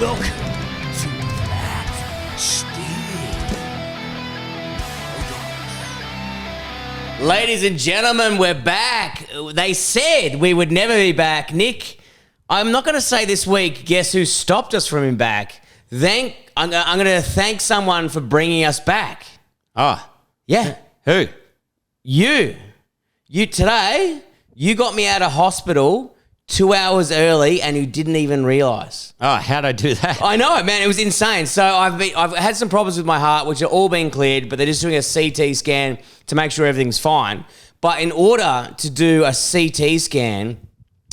Welcome to That Steam. Ladies and gentlemen, we're back. They said we would never be back. Nick, I'm not going to say this week, guess who stopped us from being back? I'm going to thank someone for bringing us back. Oh. Yeah. Who? You today, you got me out of hospital 2 hours early and you didn't even realise. Oh, how'd I do that? I know, man. It was insane. So I've had some problems with my heart, which are all being cleared, but they're just doing a CT scan to make sure everything's fine. But in order to do a CT scan,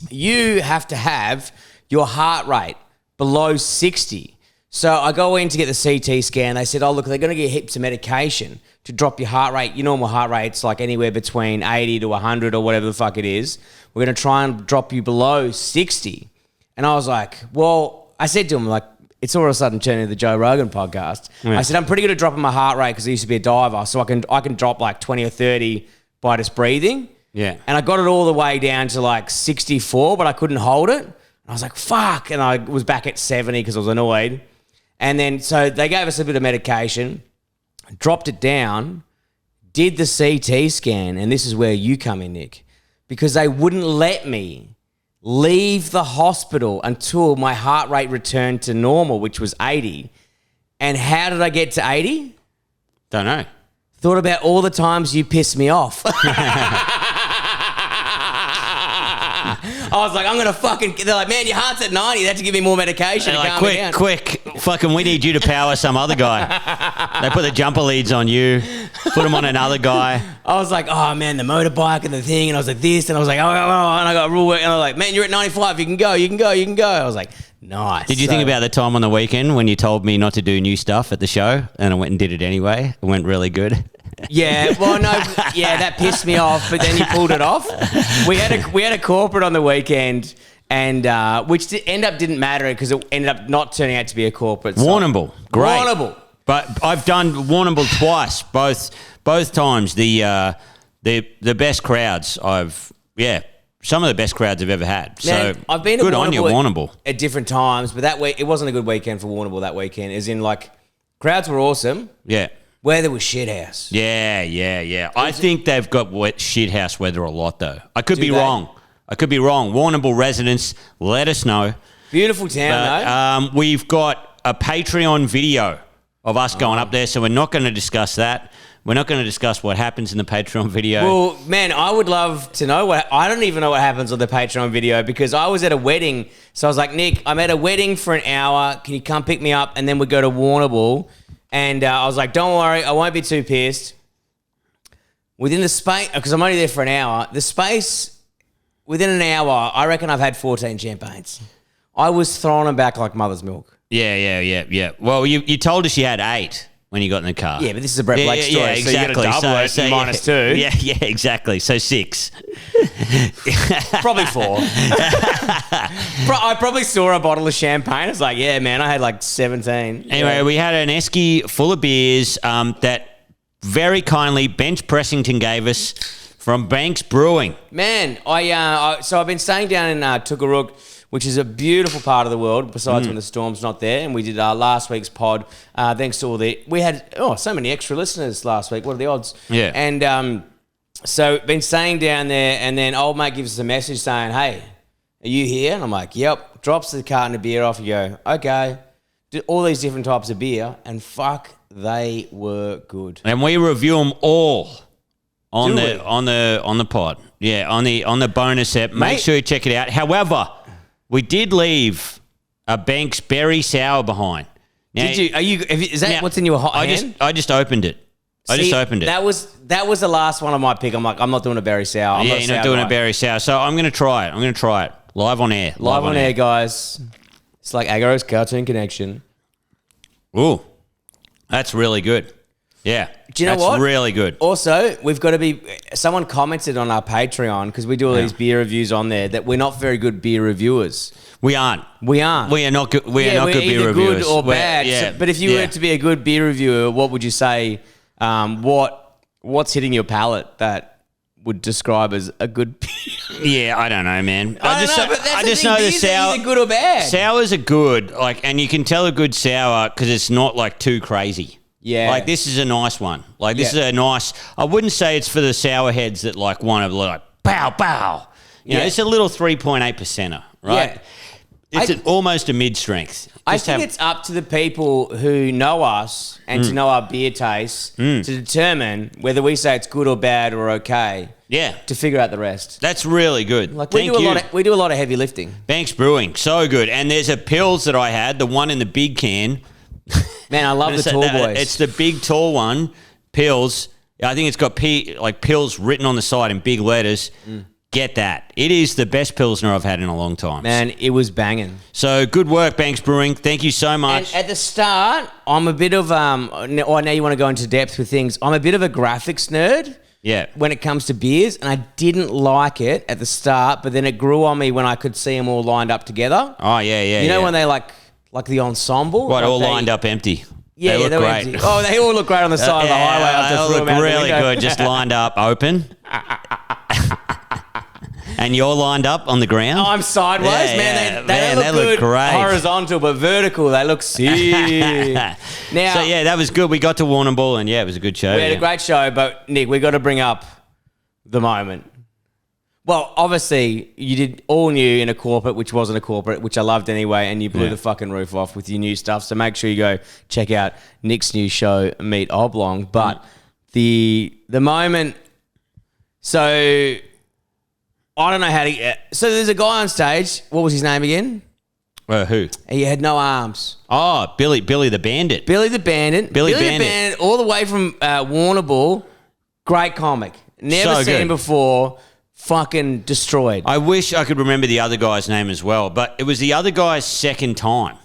you have to have your heart rate below 60. So I go in to get the CT scan. They said, oh, look, they're going to get heaps of medication to drop your heart rate. Your normal heart rate's like anywhere between 80 to 100 or whatever the fuck it is. We're going to try and drop you below 60. And I was like, well, I said to him, like, it's all of a sudden turning into the Joe Rogan podcast. Yeah. I said, I'm pretty good at dropping my heart rate because I used to be a diver. So I can drop like 20 or 30 by just breathing. Yeah. And I got it all the way down to like 64, but I couldn't hold it. And I was like, fuck. And I was back at 70 because I was annoyed. And then, so they gave us a bit of medication, dropped it down, did the CT scan, and this is where you come in, Nick, because they wouldn't let me leave the hospital until my heart rate returned to normal, which was 80. And how did I get to 80? Don't know. Thought about all the times you pissed me off. I was like, I'm going to fucking... They're like, man, your heart's at 90. They have to give me more medication. They're like, quick. Fucking, we need you to power some other guy. They put the jumper leads on you, put them on another guy. I was like, oh, man, the motorbike and the thing. And I was like, this. And I was like, oh, and I got rule work. And I was like, man, you're at 95. You can go. I was like, nice. Did you think about the time on the weekend when you told me not to do new stuff at the show and I went and did it anyway? It went really good. Yeah, well, no, yeah, that pissed me off, but then you pulled it off. We had a corporate on the weekend, and which didn't matter because it ended up not turning out to be a corporate. Warrnambool, great. Warrnambool. But I've done Warrnambool twice, both times. The best crowds some of the best crowds I've ever had. Man, so I've been to good on you, Warrnambool. At different times, but that week it wasn't a good weekend for Warrnambool that weekend. As in, like, crowds were awesome. Yeah. Weather was shithouse. Yeah. I think they've got shithouse weather a lot, though. I could be wrong. Warrnambool residents, let us know. Beautiful town, though. We've got a Patreon video of us going up there, so we're not going to discuss that. We're not going to discuss what happens in the Patreon video. Well, man, I would love to know I don't even know what happens on the Patreon video because I was at a wedding. So I was like, Nick, I'm at a wedding for an hour. Can you come pick me up? And then we go to Warrnambool. And I was like, don't worry, I won't be too pissed. Within the space, because I'm only there for an hour, within an hour, I reckon I've had 14 champagnes. I was throwing them back like mother's milk. Yeah. Well, you told us you had 8 when you got in the car. Yeah, but this is a Brett Blake story, exactly. so you got to double it and minus 2. Yeah, exactly. So 6. Probably 4. I probably saw a bottle of champagne. I was like, yeah, man, I had like 17. Anyway, we had an esky full of beers that very kindly Bench Pressington gave us from Banks Brewing. Man, so I've been staying down in Toogarook, which is a beautiful part of the world, besides when the storm's not there. And we did last week's pod, thanks to all we had, so many extra listeners last week. What are the odds? Yeah. And so been staying down there, and then old mate gives us a message saying, hey, are you here? And I'm like, yep. Drops the carton of beer off. You go, okay. Do all these different types of beer, and fuck, they were good. And we review them all on the pod. Yeah, on the bonus app. Make sure you check it out. However, we did leave a Banks Berry Sour behind. Now, did you? Is that what's in your hot hand? I just opened it. That was the last one I might pick. I'm like, I'm not doing a berry sour. You're not doing a berry sour. So I'm going to try it. Live on air. Live on air, guys. It's like Agaro's Cartoon Connection. Ooh, that's really good. Yeah. Do you know what? That's really good. Also, we've got to be... Someone commented on our Patreon, because we do all these beer reviews on there, that we're not very good beer reviewers. We aren't. We aren't. We are not good. We are not good beer reviewers. Good or bad. Yeah. But if you were to be a good beer reviewer, what would you say? What's hitting your palate that would describe as a good. Yeah, I don't know, man. I don't know, but that's I the just thing. know the These are sour. either good or bad. Sours are good, like, and you can tell a good sour because it's not like too crazy. Yeah. Like this is a nice one. Like this Yeah. is a nice. I wouldn't say it's for the sour heads that like want to like pow pow. You know, Yeah. it's a little 3.8%er, right? Yeah. It's almost a mid strength. I think it's up to the people who know us and to know our beer tastes to determine whether we say it's good or bad or okay. Yeah, To figure out the rest. that's really good. Like Thank we you. do a lot of heavy lifting. Banks Brewing, so good. And there's a Pils that I had, the one in the big can. Man, I love the tall boys. It's the big tall one, Pils. I think it's got Pils written on the side in big letters. Get that. It is the best Pilsner I've had in a long time. Man, it was banging. So good work, Banks Brewing. Thank you so much. And at the start, I'm a bit of now you want to go into depth with things. I'm a bit of a graphics nerd. Yeah. When it comes to beers, and I didn't like it at the start, but then it grew on me when I could see them all lined up together. Oh, yeah. You know when they like the ensemble? What, like all lined up empty? Yeah, they they look were great. empty. Oh, they all look great on the side of the highway. I They just all threw look them out the really window. good, just lined up open. And you're lined up on the ground? Oh, I'm sideways, Yeah, man. yeah. They Man, don't they look look good great. horizontal, but vertical, they look sick. Now, So, yeah, that was good. We got to Warrnambool, and, yeah, it was a good show. we had yeah. a great show, but Nick, we got to bring up the moment. Well, obviously, you did all new in a corporate, which wasn't a corporate, which I loved anyway, and you blew Yeah. the fucking roof off with your new stuff. So make sure you go check out Nick's new show, Meet Oblong. But the moment, so I don't know how to. So there's a guy on stage. What was his name again? Who? He had no arms. Oh, Billy the Bandit. Billy the Bandit. Billy the Bandit. Bandit, all the way from Warrnambool. Great comic. Never So seen good. him before. Fucking destroyed. I wish I could remember the other guy's name as well, but it was the other guy's second time.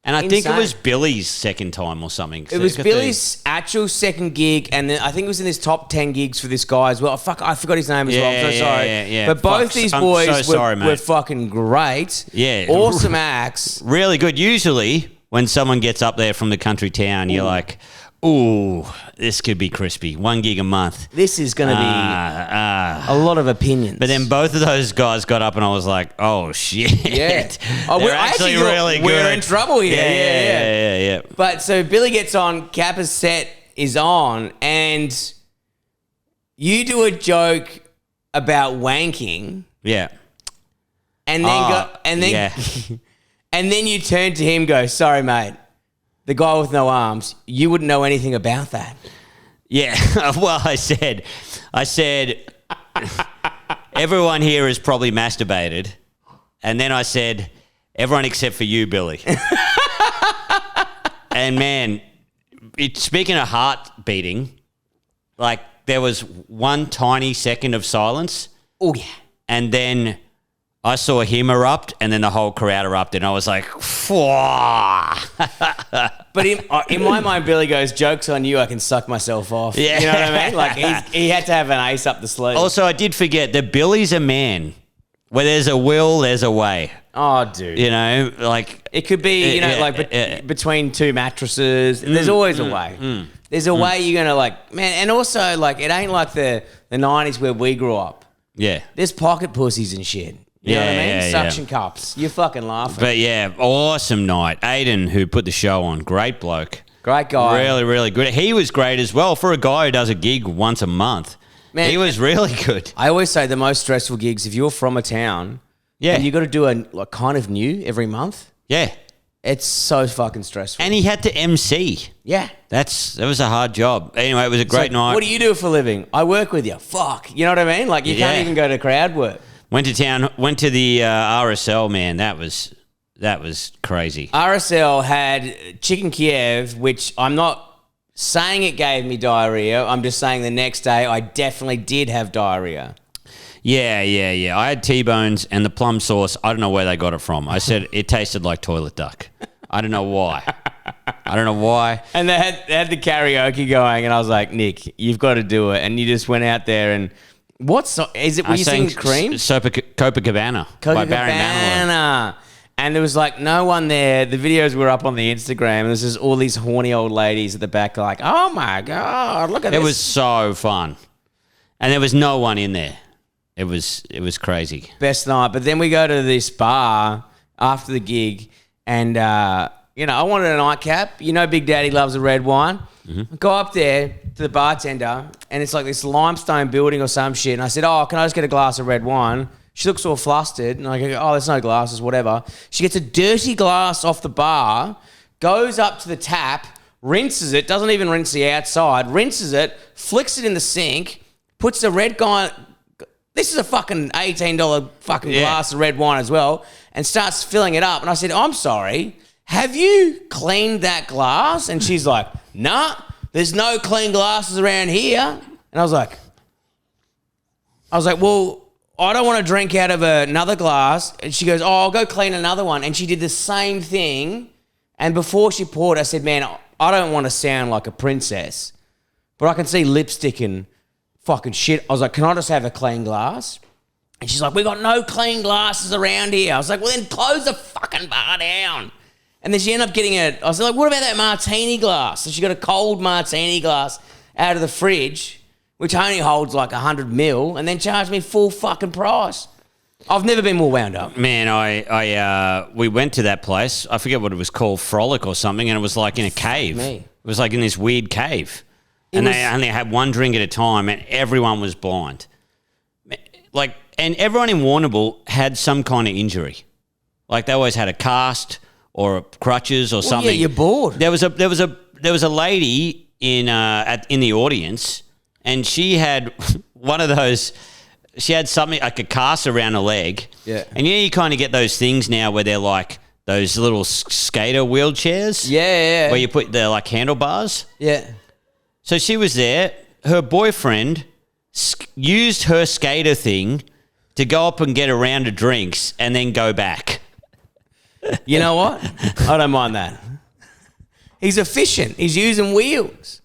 And I think it Insane. was Billy's second time or something. It was Billy's actual second gig, and then I think it was in his top 10 gigs for this guy as well. Fuck, I forgot his name as well. I'm so sorry. Yeah. But both Fuck, these I'm boys so were, sorry, mate. were fucking great. Yeah. Awesome acts. Really good. Usually, when someone gets up there from the country town, you're like, ooh, this could be crispy. 1 gig a month. This is going to be a lot of opinions. But then both of those guys got up and I was like, oh, shit. Yeah. Oh, They're we're actually thought really good. We're in trouble here. Yeah. But so Billy gets on, Kappa's set is on, and you do a joke about wanking, Yeah. and then yeah. and then you turn to him and go, sorry, mate, the guy with no arms, you wouldn't know anything about that. Yeah. Well, I said, everyone here has probably masturbated. And then I said, everyone except for you, Billy. And man, speaking of heart beating, like there was 1 tiny second of silence. Oh, yeah. And then I saw him erupt, and then the whole crowd erupted. And I was like, "Fwah." But in my mind, Billy goes, joke's on you, I can suck myself off. Yeah. You know what I mean? Like he had to have an ace up the sleeve. Also, I did forget that Billy's a man. Where there's a will, there's a way. Oh, dude. You know, like It could be, between two mattresses. There's always a way. There's a way you're going to like, man, and also like it ain't like the 90s where we grew up. yeah. There's pocket pussies and shit. You know what I mean? Yeah. Suction cups. You're fucking laughing. But yeah, awesome night. Aiden, who put the show on, great bloke. Great guy. Really, really good. He was great as well for a guy who does a gig once a month. Man, he was really good. I always say the most stressful gigs, if you're from a town Yeah. and you got to do a like kind of new every month, Yeah. it's so fucking stressful. And he had to MC. Yeah. That was a hard job. Anyway, it was a great night. What do you do for a living? I work with you. Fuck. You know what I mean? Like you can't Yeah. even go to crowd work. Went to town, went to the RSL, man. That was crazy. RSL had chicken Kiev, which I'm not saying it gave me diarrhea. I'm just saying the next day I definitely did have diarrhea. Yeah. I had T-bones and the plum sauce. I don't know where they got it from. I said it tasted like toilet duck. I don't know why. And they had the karaoke going, and I was like, Nick, you've got to do it. And you just went out there and is it? Were you singing Cream? Copacabana by Barry Manilow. Copacabana. And there was like no one there. The videos were up on the Instagram, and there's just all these horny old ladies at the back, like, "Oh my god, look at this!" It was so fun. And there was no one in there. It was crazy. Best night. But then we go to this bar after the gig, and I wanted a nightcap. Big Daddy loves a red wine. I go up there to the bartender, and it's like this limestone building or some shit. And I said, "Oh, can I just get a glass of red wine?" She looks all flustered, and I go, "Oh, there's no glasses, whatever." She gets a dirty glass off the bar, goes up to the tap, rinses it, doesn't even rinse the outside, rinses it, flicks it in the sink, puts the red guy. This is a fucking $18 fucking glass of red wine as well, and starts filling it up. And I said, "I'm sorry, have you cleaned that glass?" And she's like, "Nah, there's no clean glasses around here." And I was like, "Well, I don't want to drink out of another glass." And she goes, "Oh, I'll go clean another one." And she did the same thing. And before she poured, I said, "Man, I don't want to sound like a princess, but I can see lipstick and fucking shit." I was like, "Can I just have a clean glass?" And she's like, "We got no clean glasses around here." I was like, "Well, then close the fucking bar down." And then she ended up getting I was like, "What about that martini glass?" So she got a cold martini glass out of the fridge, which only holds like 100 ml, and then charged me full fucking price. I've never been more wound up. Man, we went to that place. I forget what it was called, Frolic or something, and it was like in a cave. It was like in this weird cave. And they only had one drink at a time, and everyone was blind. And everyone in Warrnambool had some kind of injury. Like they always had a cast or crutches or something. Yeah, you're bored. There was a lady in the audience, and she had one of those. She had something like a cast around her leg. Yeah. And you kind of get those things now where they're like those little skater wheelchairs. Yeah. Where you put the like handlebars. Yeah. So she was there. Her boyfriend used her skater thing to go up and get a round of drinks and then go back. You know what? I don't mind that. He's efficient. He's using wheels.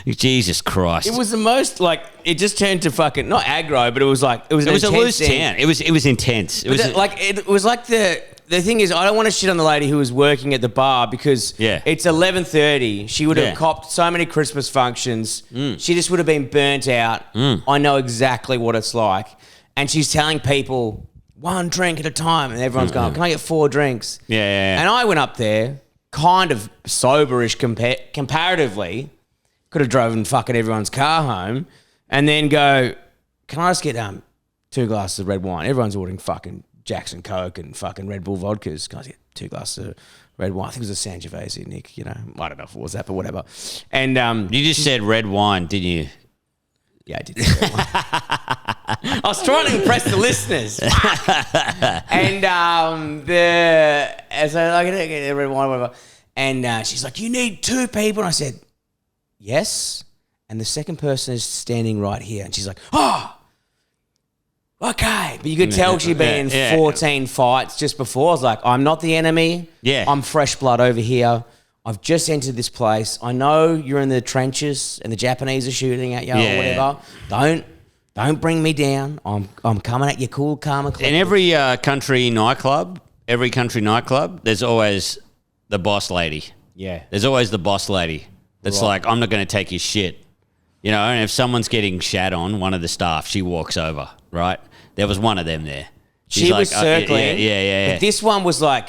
Jesus Christ! It was the most it just turned to fucking not aggro, but it was a loose town. It was intense. It was like the thing is, I don't want to shit on the lady who was working at the bar because it's 11:30. She would have copped so many Christmas functions. She just would have been burnt out. I know exactly what it's like, and she's telling people one drink at a time, and everyone's going, "Can I get 4 drinks?" Yeah. And I went up there, kind of soberish comparatively. Could have driven fucking everyone's car home, and then go, "Can I just get 2 glasses of red wine?" Everyone's ordering fucking Jackson Coke and fucking Red Bull vodkas. Can I get 2 glasses of red wine? I think it was a Sangiovese, Nick. I don't know if it was that, but whatever. And you just said red wine, didn't you? Yeah, I did. I was trying to impress the listeners. And so I get red wine, whatever. And she's like, "You need 2 people." And I said, "Yes." And the second person is standing right here. And she's like, "Oh, okay." But you could tell she'd been in 14 fights just before. I was like, "I'm not the enemy. Yeah. I'm fresh blood over here. I've just entered this place. I know you're in the trenches and the Japanese are shooting at you or whatever. Don't bring me down. I'm coming at you cool, calm, and collected." In every country nightclub, there's always the boss lady. Yeah. There's always the boss lady. That's like, "I'm not going to take your shit." And if someone's getting shat on, one of the staff, she walks over, right? There was one of them there. She was circling. Yeah. But this one was like,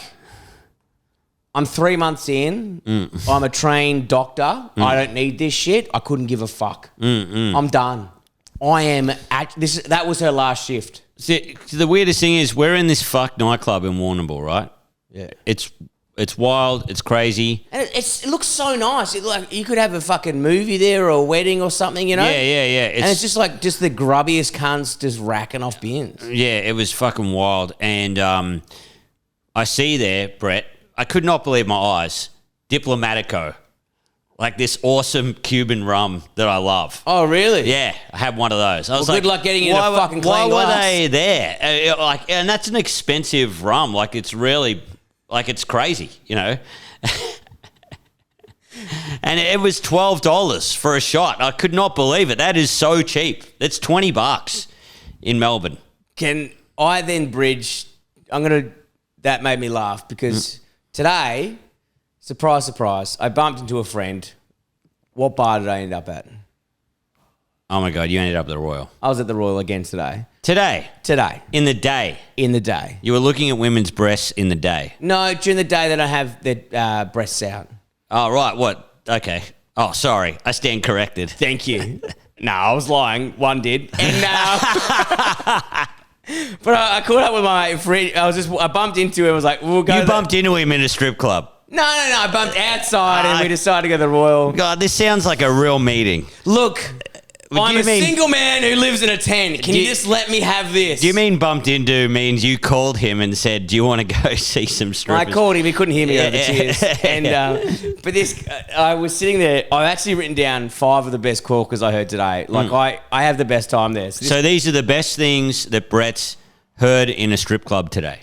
"I'm 3 months in. I'm a trained doctor. I don't need this shit. I couldn't give a fuck. I'm done. I am at this." That was her last shift. See, the weirdest thing is we're in this fuck nightclub in Warrnambool, right? Yeah. It's wild. It's crazy. And it looks so nice. Like you could have a fucking movie there or a wedding or something, Yeah. And it's just like the grubbiest cunts just racking off bins. Yeah, it was fucking wild. And I see there, Brett, I could not believe my eyes. Diplomatico. Like this awesome Cuban rum that I love. Oh, really? Yeah, I had one of those. I was good luck getting in a fucking clean why glass. were they there? And that's an expensive rum. Like it's really... it's crazy, And it was $12 for a shot. I could not believe it. That is so cheap. It's $20 in Melbourne. Can I then bridge? That made me laugh because today, surprise, surprise, I bumped into a friend. What bar did I end up at? Oh my God, you ended up at the Royal. I was at the Royal again today. Today? In the day? In the day. You were looking at women's breasts in the day? No, during the day they don't have their breasts out. Oh, right. What? Okay. Oh, sorry. I stand corrected. Thank you. No, I was lying. One did. And but I caught up with my friend. I bumped into him. I was like, we'll go. You bumped into him in a strip club? No. I bumped outside and we decided to go to the Royal. God, this sounds like a real meeting. Look, I'm a single man who lives in a tent. Can you just let me have this? Do you mean bumped into means you called him and said, do you want to go see some strippers? I called him. He couldn't hear me over cheers. And but I was sitting there. I've actually written down 5 of the best corkers I heard today. Like I have the best time there. So these are the best things that Brett's heard in a strip club today.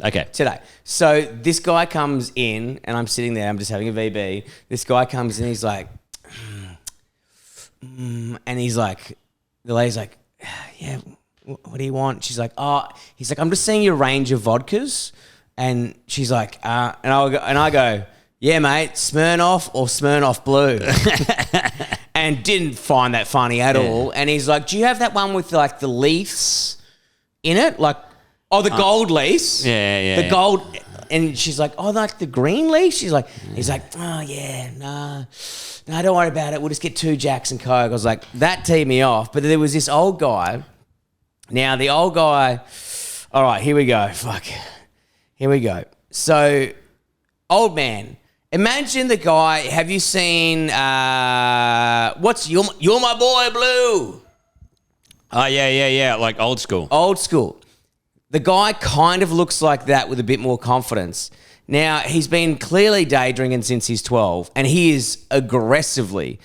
Okay. Today. So this guy comes in and I'm sitting there. I'm just having a VB. This guy comes in. He's like, and he's like, the lady's like, yeah, what do you want? She's like, he's like, I'm just seeing your range of vodkas. And she's like, and I go, yeah, mate, Smirnoff or Smirnoff Blue. And didn't find that funny at all. And he's like, do you have that one with like the leaves in it? Like, the gold leaves. Yeah. The gold. And she's like, like the green leaves? He's like, oh yeah, nah. No, don't worry about it. We'll just get 2 Jacks and Coke. I was like, that teed me off. But there was this old guy. Now, the old guy, all right, here we go. Fuck. Here we go. So, old man, imagine the guy, have you seen, You're My Boy Blue? Oh, yeah. Like old school. Old school. The guy kind of looks like that with a bit more confidence. Now, he's been clearly day drinking since he's 12, and he is not aggressively,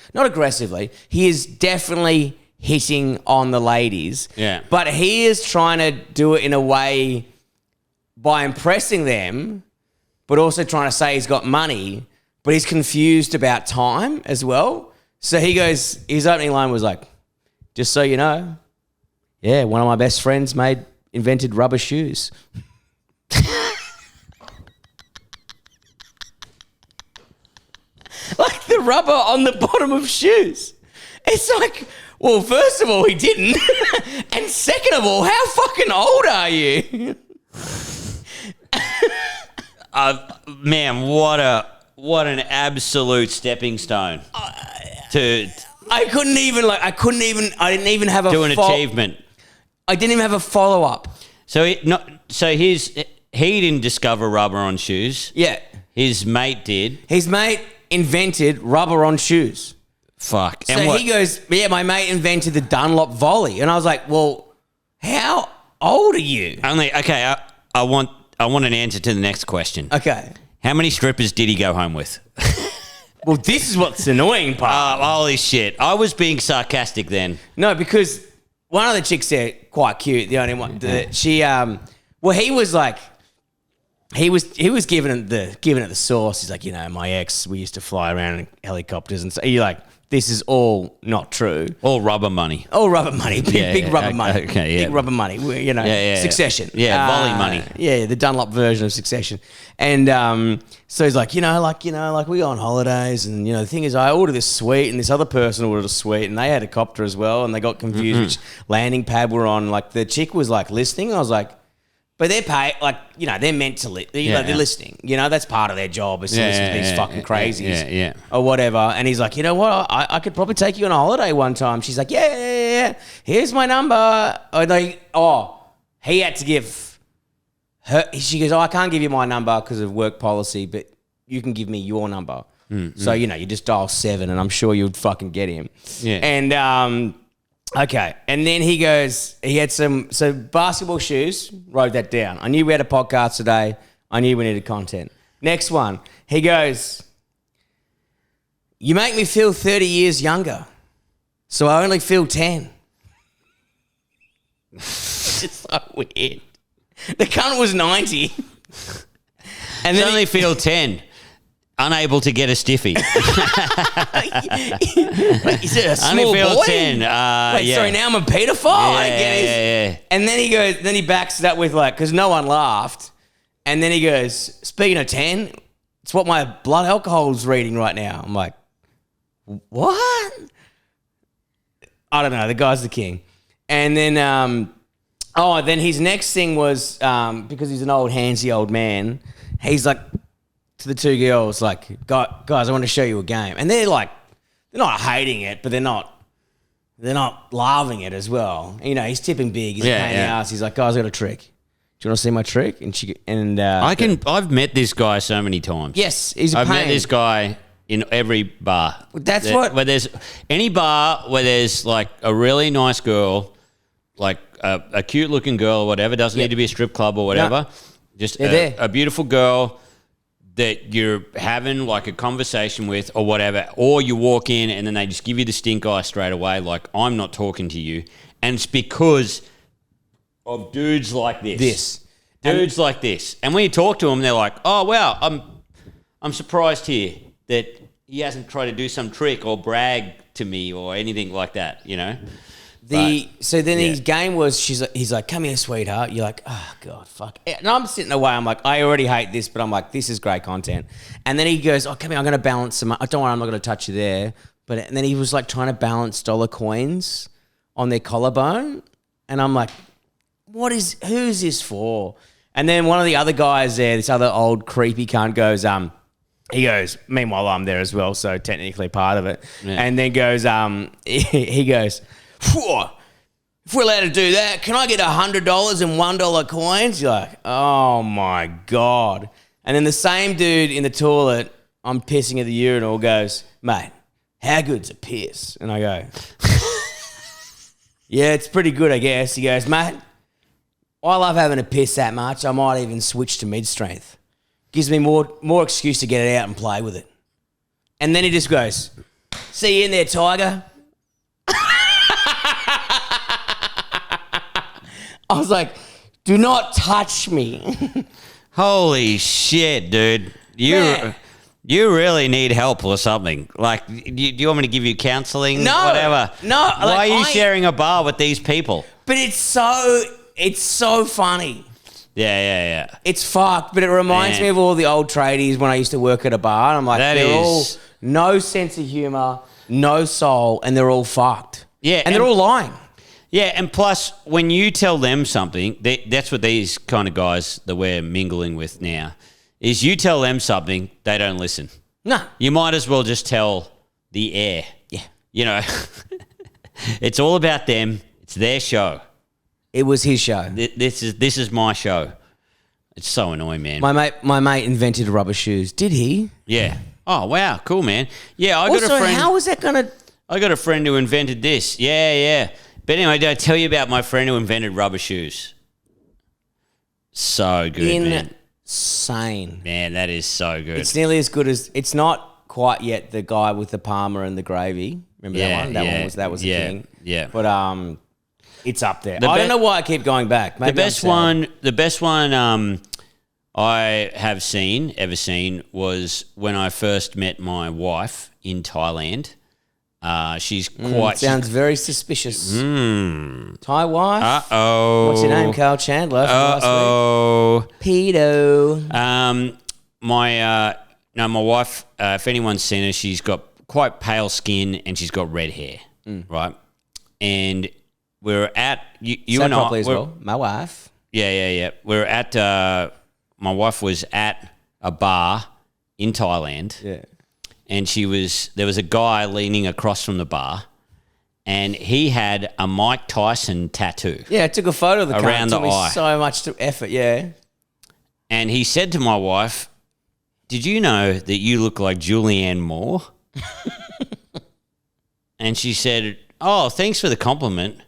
he is definitely hitting on the ladies. Yeah. But he is trying to do it in a way by impressing them, but also trying to say he's got money, but he's confused about time as well. So he goes, his opening line was like, just so you know, yeah, one of my best friends invented rubber shoes. Like the rubber on the bottom of shoes. It's like, well, first of all, he didn't. And second of all, how fucking old are you? Man, what an absolute stepping stone to I didn't even have an achievement. I didn't even have a follow-up. So he didn't discover rubber on shoes. Yeah. His mate did. His mate invented rubber on shoes. Fuck. So he goes, yeah, my mate invented the Dunlop volley. And I was like, well, how old are you? Okay, I want an answer to the next question. Okay. How many strippers did he go home with? Well, this is what's annoying part. Holy shit. I was being sarcastic then. No, because one of the chicks there, quite cute, the only one, he was like, he was giving it the sauce. He's like, my ex, we used to fly around in helicopters, and so you're like, this is all not true. All rubber money. All rubber money. Big rubber money. Okay, yeah. Big rubber money. Succession. Yeah, volley money. Yeah, the Dunlop version of Succession. And so he's like, we go on holidays, and the thing is, I ordered this suite, and this other person ordered a suite, and they had a copter as well, and they got confused which landing pad we're on. Like the chick was like listening. I was like, but they're paid, they're meant to, they're listening. That's part of their job is to listen to these fucking crazies or whatever. And he's like, you know what? I could probably take you on a holiday one time. She's like, yeah. Here's my number. He had to give her. She goes, I can't give you my number because of work policy, but you can give me your number. So, you just dial 7 and I'm sure you'd fucking get him. Yeah. And, okay, and then he goes, he had some basketball shoes, wrote that down. I knew we had a podcast today. I knew we needed content. Next one, he goes, you make me feel 30 years younger, so I only feel 10. It's so weird. The cunt was 90. And then only feel 10. Unable to get a stiffy. Is it a small only feel boy? 10. Sorry, now I'm a paedophile. Yeah. And then he goes, then he backs it up with because no one laughed. And then he goes, speaking of 10, it's what my blood alcohol's reading right now. I'm like, what? I don't know. The guy's the king. And then, then his next thing was, because he's an old handsy old man, he's like, to the two girls, like, guys, I want to show you a game. And they're like, they're not hating it, but they're not loving it as well. You know, he's tipping big. He's a pain in the ass. He's like, guys, I got a trick. Do you want to see my trick? I've met this guy so many times. Yes, he's a pain. I've met this guy in every bar. Where there's any bar where there's like a really nice girl, like a cute looking girl or whatever, doesn't need to be a strip club or whatever. No. Just a beautiful girl that you're having like a conversation with or whatever, or you walk in and then they just give you the stink eye straight away, like, I'm not talking to you. And it's because of dudes like this. Dudes like this. And when you talk to them, they're like, oh, wow, I'm surprised here that he hasn't tried to do some trick or brag to me or anything like that, you know? His game was, he's like, come here, sweetheart. You're like, oh, God, fuck. And I'm sitting away. I'm like, I already hate this, but I'm like, this is great content. And then he goes, oh, come here, I'm going to balance some. Don't worry, I'm not going to touch you there. And then he was like trying to balance dollar coins on their collarbone. And I'm like, who's this for? And then one of the other guys there, this other old creepy cunt goes, he goes, meanwhile, I'm there as well, so technically part of it. Yeah. And then goes, he goes, if we're allowed to do that, can I get $100 in $1 coins? You're like, oh my God. And then the same dude in the toilet, I'm pissing at the urinal, goes, mate, how good's a piss? And I go, yeah, it's pretty good, I guess. He goes, mate, I love having a piss that much, I might even switch to mid-strength. Gives me more excuse to get it out and play with it. And then he just goes, see you in there, tiger. I was like, do not touch me. Holy shit, dude. You really need help or something. Like, do you want me to give you counseling? No. Whatever. No. Why are you sharing a bar with these people? But it's so funny. Yeah. It's fucked, but it reminds me of all the old tradies when I used to work at a bar. And I'm like, they're all no sense of humour, no soul, and they're all fucked. Yeah. And they're all lying. Yeah, and plus, when you tell them something, that's what these kind of guys that we're mingling with now, is you tell them something, they don't listen. No. You might as well just tell the air. Yeah. You know, it's all about them. It's their show. It was his show. This is my show. It's so annoying, man. My mate invented rubber shoes. Did he? Yeah. Oh, wow. Cool, man. Yeah, I got a friend. How is that going to... I got a friend who invented this. Yeah. But anyway, did I tell you about my friend who invented rubber shoes? So good, man. Insane. Man, that is so good. It's nearly as good as... It's not quite yet the guy with the Parma and the gravy. Remember that one? That was the king. Yeah. But it's up there. I don't know why I keep going back. Maybe the best one I have ever seen was when I first met my wife in Thailand. She's quite... sounds very suspicious. Thai wife? Uh-oh. What's your name, Carl Chandler? Uh-oh. Pedo. My wife, if anyone's seen her, she's got quite pale skin and she's got red hair, right? And we're at... You and I... as well. My wife. Yeah. We're at... my wife was at a bar in Thailand. Yeah. And there was a guy leaning across from the bar, and he had a Mike Tyson tattoo. Yeah, I took a photo of the around the eye. So much effort, yeah. And he said to my wife, "Did you know that you look like Julianne Moore?" And she said, "Oh, thanks for the compliment,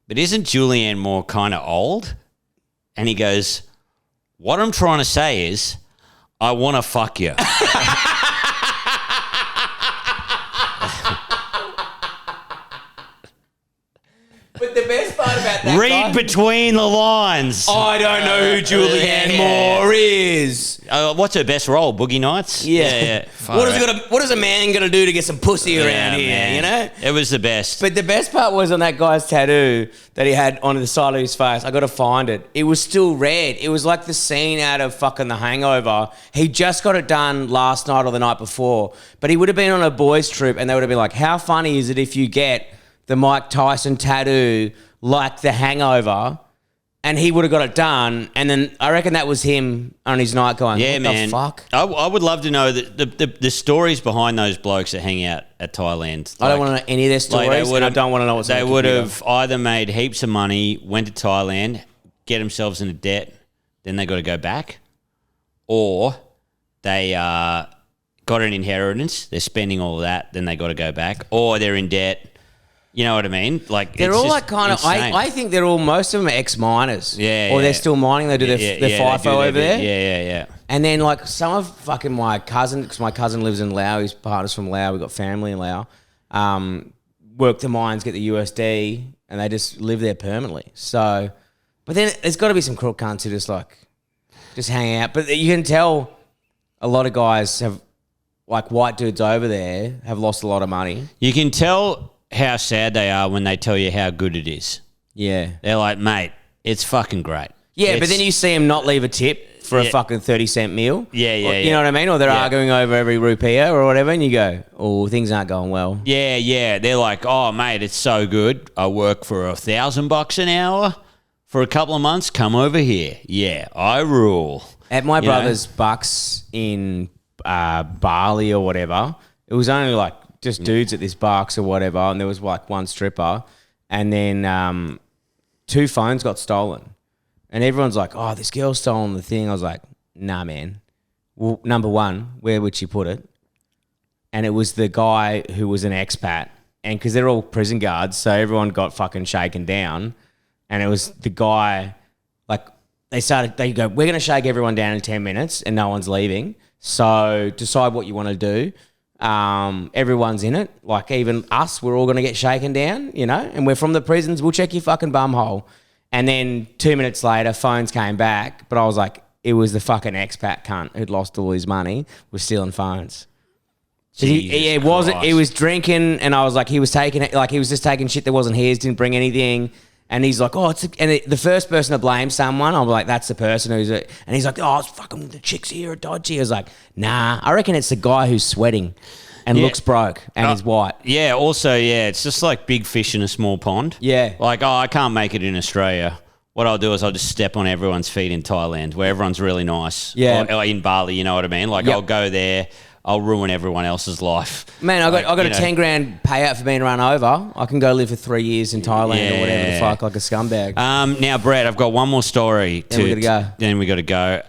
but isn't Julianne Moore kind of old?" And he goes, "What I'm trying to say is, I want to fuck you." But the best part about that Read between the lines. I don't know who Julianne Moore is. What's her best role? Boogie Nights? Yeah. What is a man gonna do to get some pussy around here? Man. You know, it was the best. But the best part was on that guy's tattoo that he had on the side of his face. I got to find it. It was still red. It was like the scene out of fucking The Hangover. He just got it done last night or the night before. But he would have been on a boys' trip, and they would have been like, "How funny is it if you get the Mike Tyson tattoo like The Hangover, and he would have got it done. And then I reckon that was him on his night going, Yeah, what man. the fuck? I would love to know the stories behind those blokes that hang out at Thailand. I don't want to know any of their stories, and I don't want to know what's on They the would computer. have either made heaps of money, went to Thailand, get themselves into debt, then they got to go back, or they got an inheritance, they're spending all of that, then they got to go back, or they're in debt. You know what I mean? Like they're it's all just like kind of. insane. I think they're all. Most of them are ex-miners. Yeah, or they're yeah. still mining. They do their they FIFO do over their there. bit. Yeah. And then like some of fucking my cousin, because my cousin lives in Laos. His partner's from Laos. We've got family in Laos. Work the mines, get the USD, and they just live there permanently. So, but then there's got to be some crook cunts who just hang out. But you can tell a lot of guys have, like white dudes over there, have lost a lot of money. You can tell how sad they are when they tell you how good it is. Yeah. They're like, mate, it's fucking great. Yeah, but then you see them not leave a tip for a fucking 30-cent meal. Yeah. You know what I mean? Or they're arguing over every rupiah or whatever, and you go, oh, things aren't going well. Yeah. They're like, oh, mate, it's so good. I work for $1,000 an hour for a couple of months. Come over here. Yeah, I rule. At my You know? brother's Bucks in Bali or whatever, it was only like just dudes at this Bucks or whatever, and there was like one stripper, and then 2 phones got stolen. And everyone's like, oh, this girl's stolen the thing. I was like, nah, man. Well, number one, where would she put it? And it was the guy who was an expat. And because they're all prison guards, so everyone got fucking shaken down. And it was the guy, like, they go, we're going to shake everyone down in 10 minutes and no one's leaving. So decide what you want to do. Everyone's in it. Like, even us, we're all going to get shaken down, you know? And we're from the prisons. We'll check your fucking bum hole. And then 2 minutes later, phones came back. But I was like, it was the fucking expat cunt who'd lost all his money, was stealing phones. It wasn't. He was drinking, and I was like, he was taking it, like he was just taking shit that wasn't his, didn't bring anything. And he's like, oh, the first person to blame someone, I'm like, that's the person who's and he's like, oh, it's fucking the chicks here are dodgy. I was like, nah, I reckon it's the guy who's sweating and looks broke and is white. Yeah, also, it's just like big fish in a small pond. Yeah. Like, oh, I can't make it in Australia. What I'll do is I'll just step on everyone's feet in Thailand where everyone's really nice. Yeah. Or in Bali, you know what I mean? Like, I'll go there. I'll ruin everyone else's life. Man, I got a 10 grand payout for being run over. I can go live for 3 years in Thailand or whatever the fuck, like a scumbag. Now, Brett, I've got one more story. Then we gotta go. Then we got to go.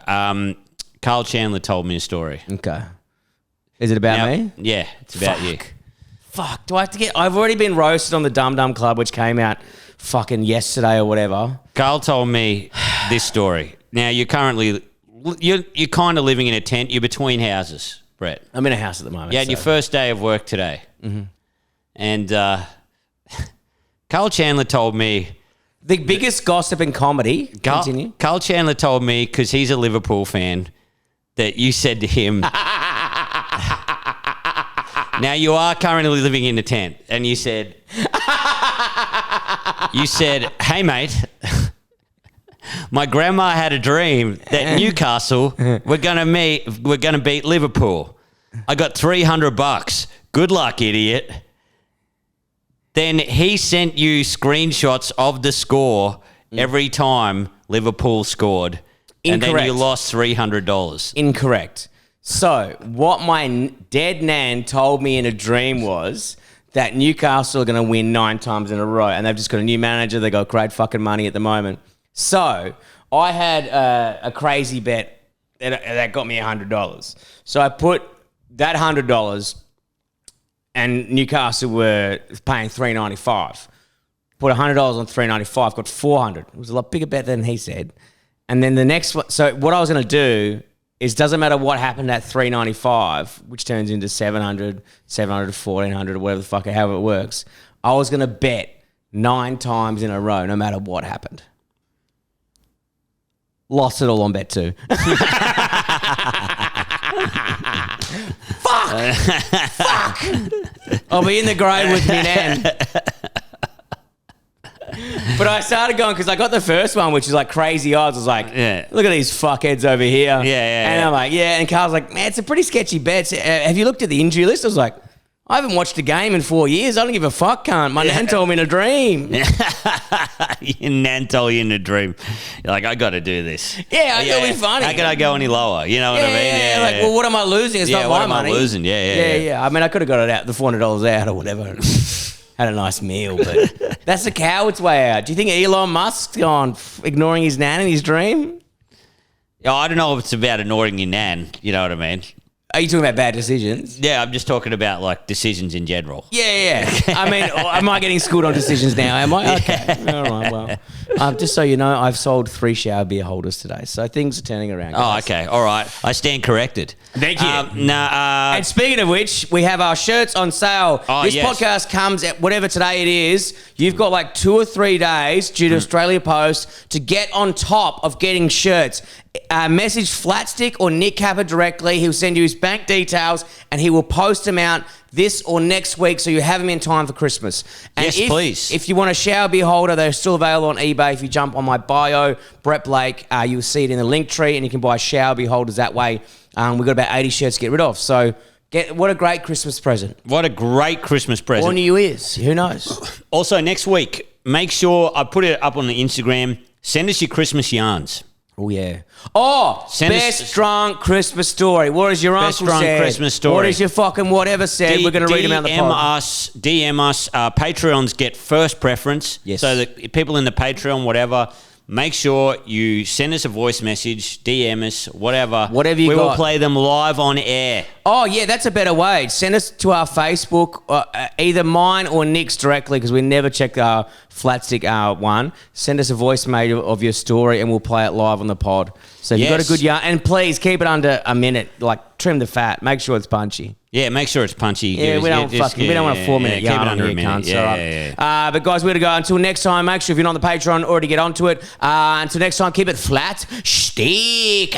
Carl Chandler told me a story. Okay. Is it about me? Yeah, it's about you. Fuck. Do I have to get... I've already been roasted on the Dum Dum Club, which came out fucking yesterday or whatever. Carl told me this story. Now, you're kind of living in a tent. You're between houses, Brett. I'm in a house at the moment. You had your first day of work today. Mm-hmm. And Carl Chandler told me... The biggest gossip in comedy. Continue. Carl Chandler told me, because he's a Liverpool fan, that you said to him... Now, you are currently living in a tent, and you said, hey, mate, my grandma had a dream that Newcastle we're gonna beat Liverpool. I got $300. Good luck, idiot. Then he sent you screenshots of the score every time Liverpool scored. Incorrect. And then you lost $300. Incorrect. So, what my dead nan told me in a dream was that Newcastle are going to win 9 times in a row, and they've just got a new manager. They got great fucking money at the moment. So, I had a crazy bet that got me $100. So, I put that $100, and Newcastle were paying $3.95. Put $100 on $3.95, got $400. It was a lot bigger bet than he said. And then the next one, so what I was going to do is, doesn't matter what happened at $3.95, which turns into $700, $1,400, or whatever the fuck, however it works. I was going to bet 9 times in a row, no matter what happened. Lost it all on bet 2. Fuck! I'll be in the grave with me, Nan. But I started going, because I got the first one, which is like crazy odds. I was like, look at these fuckheads over here. And I'm like, and Carl's like, man, it's a pretty sketchy bet. Have you looked at the injury list? I was like, I haven't watched a game in 4 years. I don't give a fuck, cunt. My nan told me in a dream. Your nan told you in a dream. You're like, I got to do this. Yeah, it'll be funny. How can I go any lower? You know what I mean? Yeah, like, well, what am I losing? It's not my what am money. I losing? Yeah. I mean, I could have got it out, the $400 out or whatever. Had a nice meal, but that's the coward's way out. Do you think Elon Musk's gone ignoring his nan in his dream? I don't know if it's about ignoring your nan. You know what I mean? Are you talking about bad decisions? Yeah, I'm just talking about like decisions in general. Yeah. I mean, am I getting schooled on decisions now? Am I? Okay. All right. Well, just so you know, I've sold 3 shower beer holders today, so things are turning around. Guys. Oh, okay. All right. I stand corrected. Thank you. And speaking of which, we have our shirts on sale. This podcast comes at whatever today it is. You've got like 2 or 3 days due to Australia Post to get on top of getting shirts. Message Flatstick or Nick Capper directly. He'll send you his bank details and he will post them out this or next week so you have them in time for Christmas. And please. If you want a shower beer holder, they're still available on eBay. If you jump on my bio, Brett Blake, you'll see it in the link tree and you can buy shower beer holders that way. We've got about 80 shirts to get rid of. So what a great Christmas present. What a great Christmas present. Or New Year's. Who knows? Also, next week, make sure I put it up on the Instagram. Send us your Christmas yarns. Oh, yeah. Oh, best drunk Christmas story. What is your best uncle drunk said? Christmas story. What is your fucking whatever said? We're going to read them out the pod. DM us. Patreons get first preference. Yes. So that people in the Patreon, whatever, make sure you send us a voice message, DM us, whatever. Whatever you got. We will play them live on air. Oh, yeah, that's a better way. Send us to our Facebook, either mine or Nick's directly, because we never check our Flatstick one. Send us a voicemail of your story, and we'll play it live on the pod. So if you've got a good yarn, and please keep it under a minute. Like, trim the fat. Make sure it's punchy. Yeah, make sure it's punchy. Yeah, we don't want a 4-minute yarn. Keep it under a minute. Yeah. But guys, we're to go. Until next time, make sure if you're not on the Patreon, already get onto it. Until next time, keep it flat. Stick.